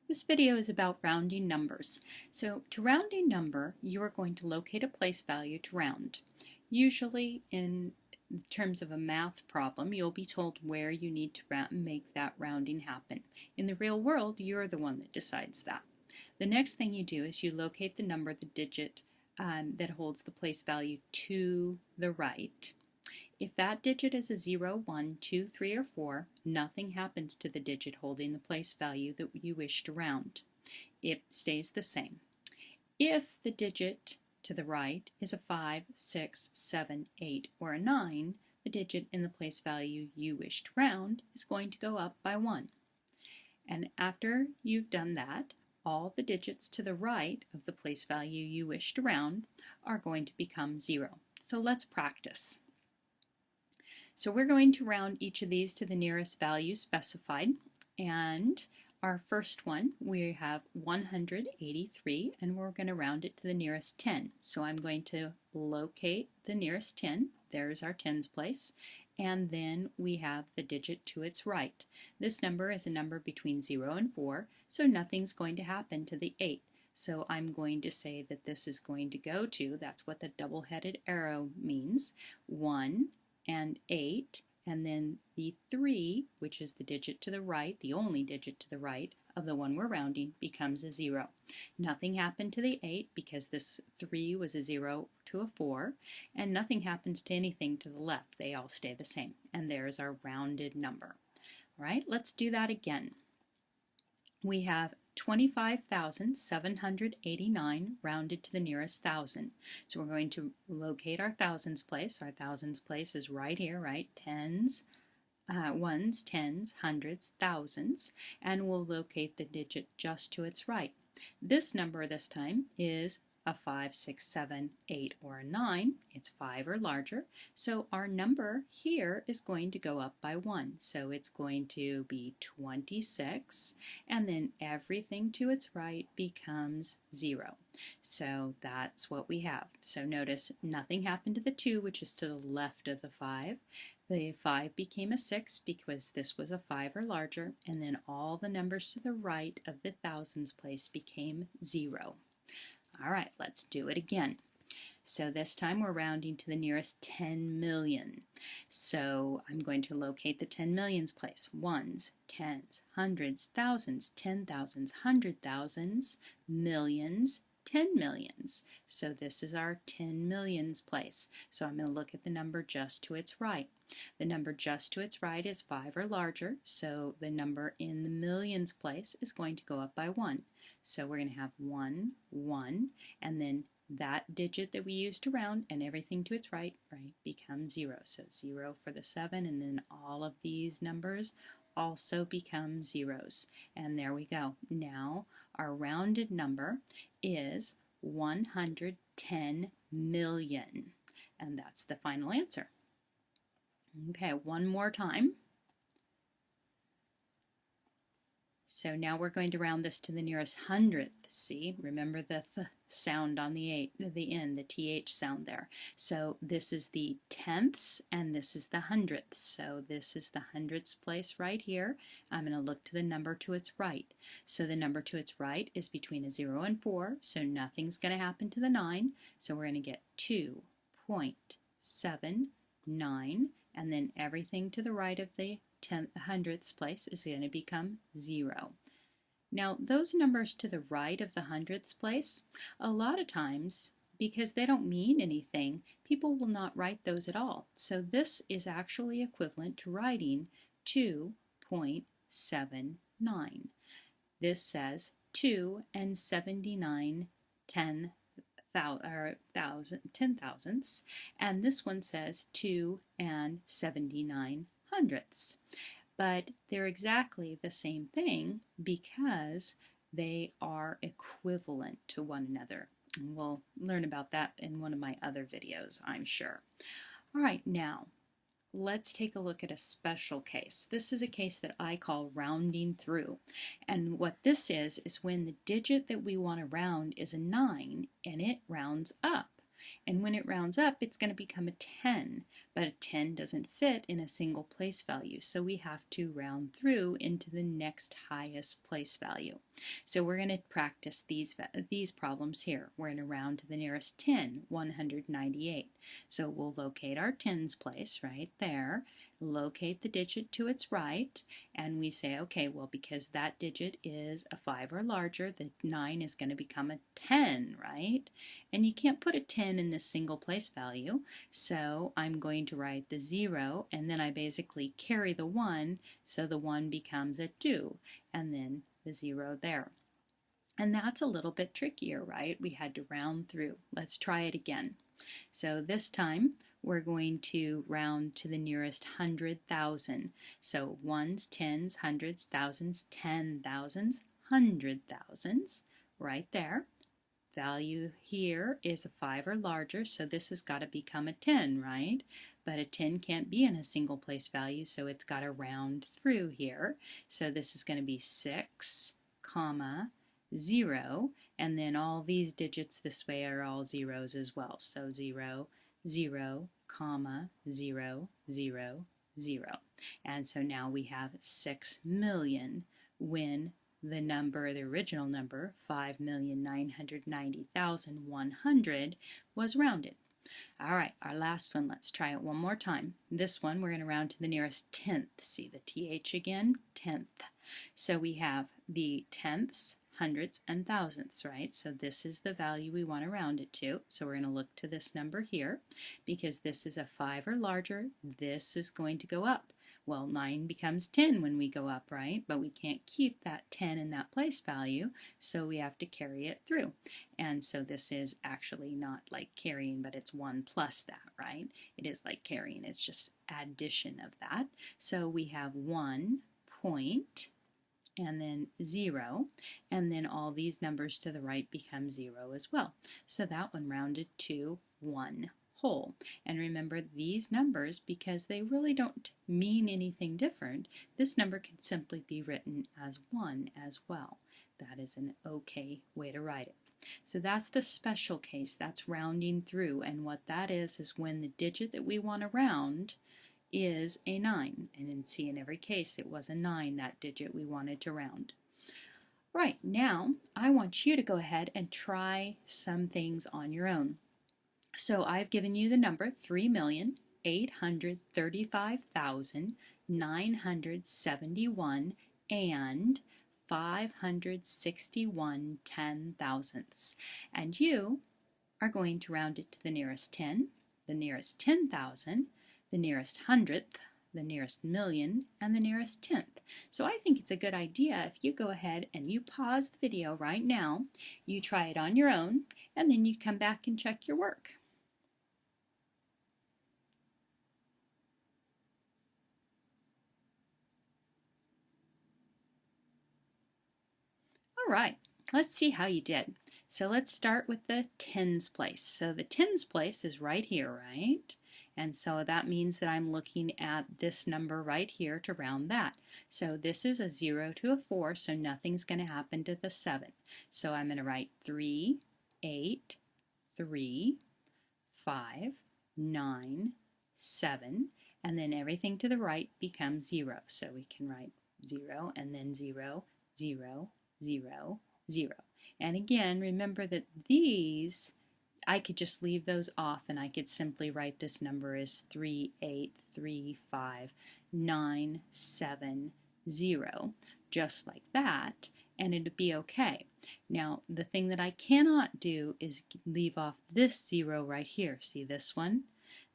This video is about rounding numbers. So to round a number, you are going to locate a place value to round. Usually in terms of a math problem, you'll be told where you need to make that rounding happen. In the real world, you're the one that decides that. The next thing you do is you locate the number, the digit that holds the place value to the right. If that digit is a 0, 1, 2, 3, or 4, nothing happens to the digit holding the place value that you wish to round. It stays the same. If the digit to the right is a 5, 6, 7, 8, or a 9, the digit in the place value you wish to round is going to go up by 1. And after you've done that, all the digits to the right of the place value you wish to round are going to become 0. So let's practice. So we're going to round each of these to the nearest value specified, and our first one, we have 183, and we're going to round it to the nearest 10. So I'm going to locate the nearest 10. There's our tens place, and then we have the digit to its right. This number is a number between 0 and 4, so nothing's going to happen to the 8. So I'm going to say that this is going to go to, that's what the double-headed arrow means, 1 and 8, and then the 3, which is the digit to the right, the only digit to the right of the one we're rounding, becomes a 0. Nothing happened to the 8 because this 3 was a 0 to a 4, and nothing happens to anything to the left. They all stay the same, and there's our rounded number. All right, let's do that again. We have 25,789 rounded to the nearest thousand. So we're going to locate our thousands place. Our thousands place is right here, right? Tens, ones, tens, hundreds, thousands, and we'll locate the digit just to its right. This number this time is a 5, 6, 7, 8, or a 9. It's 5 or larger. So our number here is going to go up by 1. So it's going to be 26, and then everything to its right becomes 0. So that's what we have. So notice nothing happened to the 2, which is to the left of the 5. The 5 became a 6 because this was a 5 or larger, and then all the numbers to the right of the thousands place became 0. All right, let's do it again. So this time we're rounding to the nearest 10 million. So I'm going to locate the 10 millions place. Ones, tens, hundreds, thousands, 10,000s, 100,000s, millions, 10 millions. So this is our 10 millions place. So I'm going to look at the number just to its right. The number just to its right is 5 or larger, so the number in the millions place is going to go up by 1. So we're going to have 1, 1, and then that digit that we used to round and everything to its right, becomes 0. So 0 for the 7, and then all of these numbers also become zeros. And there we go. Now our rounded number is 110 million, and that's the final answer. Okay, one more time. So now we're going to round this to the nearest hundredth. See, remember the th sound on the end, the th sound there. So this is the tenths and this is the hundredths. So this is the hundredths place right here. I'm going to look to the number to its right. So the number to its right is between a 0 and 4, so nothing's going to happen to the 9. So we're going to get 2.79, and then everything to the right of the hundredths place is going to become 0. Now those numbers to the right of the hundredths place, a lot of times, because they don't mean anything, people will not write those at all. So this is actually equivalent to writing 2.79. This says 2 and 79 10,000ths, and this one says 2 and 79 hundredths. But they're exactly the same thing because they are equivalent to one another. And we'll learn about that in one of my other videos, I'm sure. All right, now let's take a look at a special case. This is a case that I call rounding through. And what this is when the digit that we want to round is a 9 and it rounds up. And when it rounds up, it's going to become a 10. But a 10 doesn't fit in a single place value, so we have to round through into the next highest place value. So we're going to practice these problems here. We're going to round to the nearest 10, 198. So we'll locate our tens place right there, locate the digit to its right, and we say, okay, well, because that digit is a 5 or larger, the 9 is going to become a 10, right? And you can't put a 10 in this single place value, so I'm going to write the 0, and then I basically carry the 1, so the 1 becomes a 2, and then the 0 there. And that's a little bit trickier, right? We had to round through. Let's try it again. So this time we're going to round to the nearest 100,000. So ones, tens, hundreds, thousands, 10,000s, 100,000s, right there. Value here is a 5 or larger, so this has got to become a 10, right? But a 10 can't be in a single place value, so it's got to round through here. So this is going to be 6, comma, 0, and then all these digits this way are all zeros as well. So 0, 0, comma, 0, 0, 0. And so now we have 6 million when the number, the original number, 5,990,100, was rounded. All right, our last one, let's try it one more time. This one, we're going to round to the nearest tenth. See the TH again? Tenth. So we have the tenths, hundreds, and thousandths, right? So this is the value we want to round it to. So we're going to look to this number here. Because this is a 5 or larger, this is going to go up. Well, 9 becomes 10 when we go up, right? But we can't keep that 10 in that place value, so we have to carry it through. And so this is actually not like carrying, but it's 1 plus that, right? It is like carrying, it's just addition of that. So we have 1 point, and then 0, and then all these numbers to the right become 0 as well. So that one rounded to 1 whole. And remember these numbers, because they really don't mean anything different, this number can simply be written as 1 as well. That is an okay way to write it. So that's the special case, that's rounding through, and what that is when the digit that we want to round is a 9. And see, in every case it was a 9, that digit we wanted to round. Right, now I want you to go ahead and try some things on your own. So I've given you the number 3,835,971 and 561 10,000ths. And you are going to round it to the nearest 10, the nearest 10,000, the nearest hundredth, the nearest million, and the nearest tenth. So I think it's a good idea if you go ahead and you pause the video right now, you try it on your own, and then you come back and check your work. All right, let's see how you did. So let's start with the tens place. So the tens place is right here, right? And so that means that I'm looking at this number right here to round that. So this is a 0 to a 4, so nothing's going to happen to the 7. So I'm going to write 3, 8, 3, 5, 9, 7, and then everything to the right becomes 0. So we can write 0 and then 0, 0, 0, 0. And again, remember that these, I could just leave those off and I could simply write this number as 3, 8, 3, 5, 9, 7, 0, just like that, and it'd be okay. Now, the thing that I cannot do is leave off this 0 right here. See this one?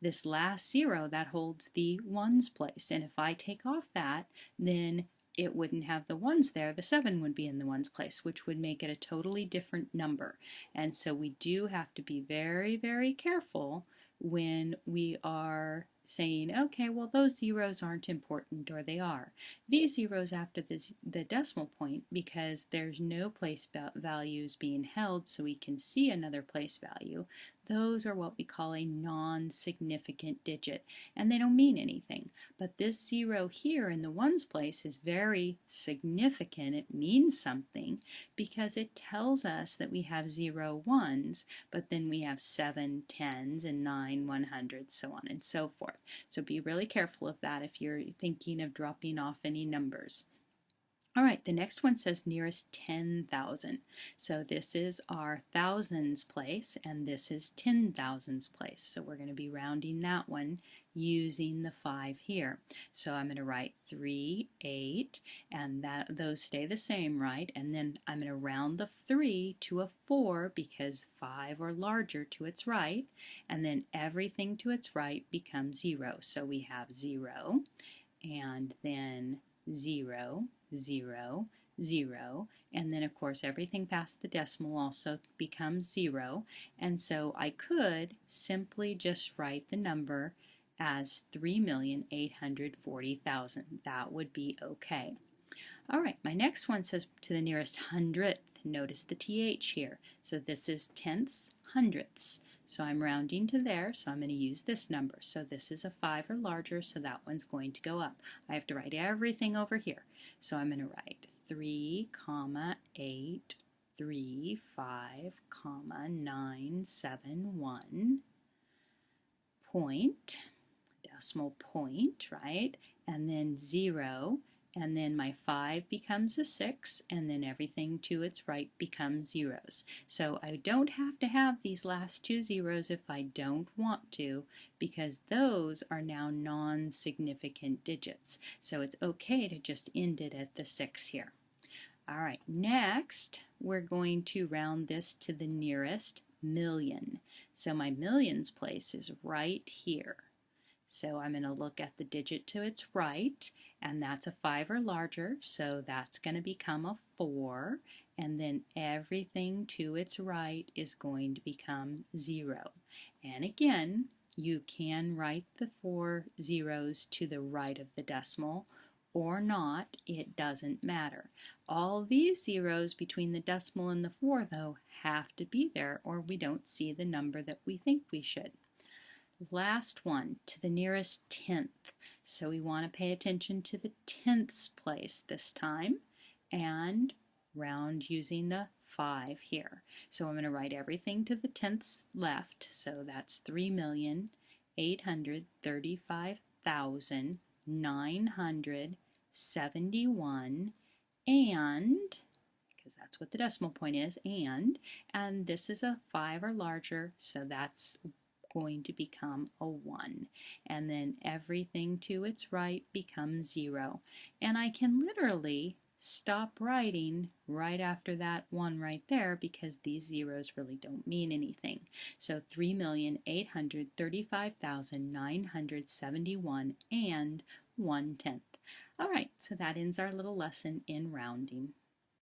This last 0, that holds the ones place, and if I take off that, then it wouldn't have the ones there, the 7 would be in the ones place, which would make it a totally different number. And so we do have to be very, very careful when we are saying, okay, well, those zeros aren't important, or they are. These zeros after the decimal point, because there's no place values being held, so we can see another place value. those are what we call a non-significant digit, and they don't mean anything. But this 0 here in the ones place is very significant. It means something because it tells us that we have 0 ones, but then we have 7 tens and 9 100s, so on and so forth. So be really careful of that if you're thinking of dropping off any numbers. All right, the next one says nearest 10,000. So this is our thousands place, and this is 10,000s place. So we're going to be rounding that one using the 5 here. So I'm going to write 3, 8, and those stay the same, right? And then I'm going to round the 3 to a 4 because 5 or larger to its right, and then everything to its right becomes 0. So we have 0, and then 0, 0, 0, and then of course everything past the decimal also becomes 0, and so I could simply just write the number as 3,840,000. That would be okay. All right, my next one says to the nearest hundredth. Notice the TH here. So this is tenths, hundredths. So I'm rounding to there, so I'm going to use this number. So this is a 5 or larger, so that one's going to go up. I have to write everything over here. So I'm going to write 3, 8, 3, 5, 9, 7, 1, point, decimal point, right? And then 0. And then my 5 becomes a 6, and then everything to its right becomes zeros. So I don't have to have these last two zeros if I don't want to, because those are now non-significant digits. So it's okay to just end it at the 6 here. All right, next we're going to round this to the nearest million. So my millions place is right here. So I'm going to look at the digit to its right, and that's a 5 or larger, so that's going to become a 4, and then everything to its right is going to become 0. And again, you can write the 4 zeros to the right of the decimal or not, it doesn't matter. All these zeros between the decimal and the 4, though, have to be there, or we don't see the number that we think we should. Last one, to the nearest tenth. So we want to pay attention to the tenths place this time and round using the 5 here. So I'm going to write everything to the tenths left. So that's 3,835,971, and because that's what the decimal point is, and this is a 5 or larger, so that's going to become a 1, and then everything to its right becomes 0, and I can literally stop writing right after that 1 right there because these zeros really don't mean anything. So 3,835,971 and 1/10. All right, so that ends our little lesson in rounding.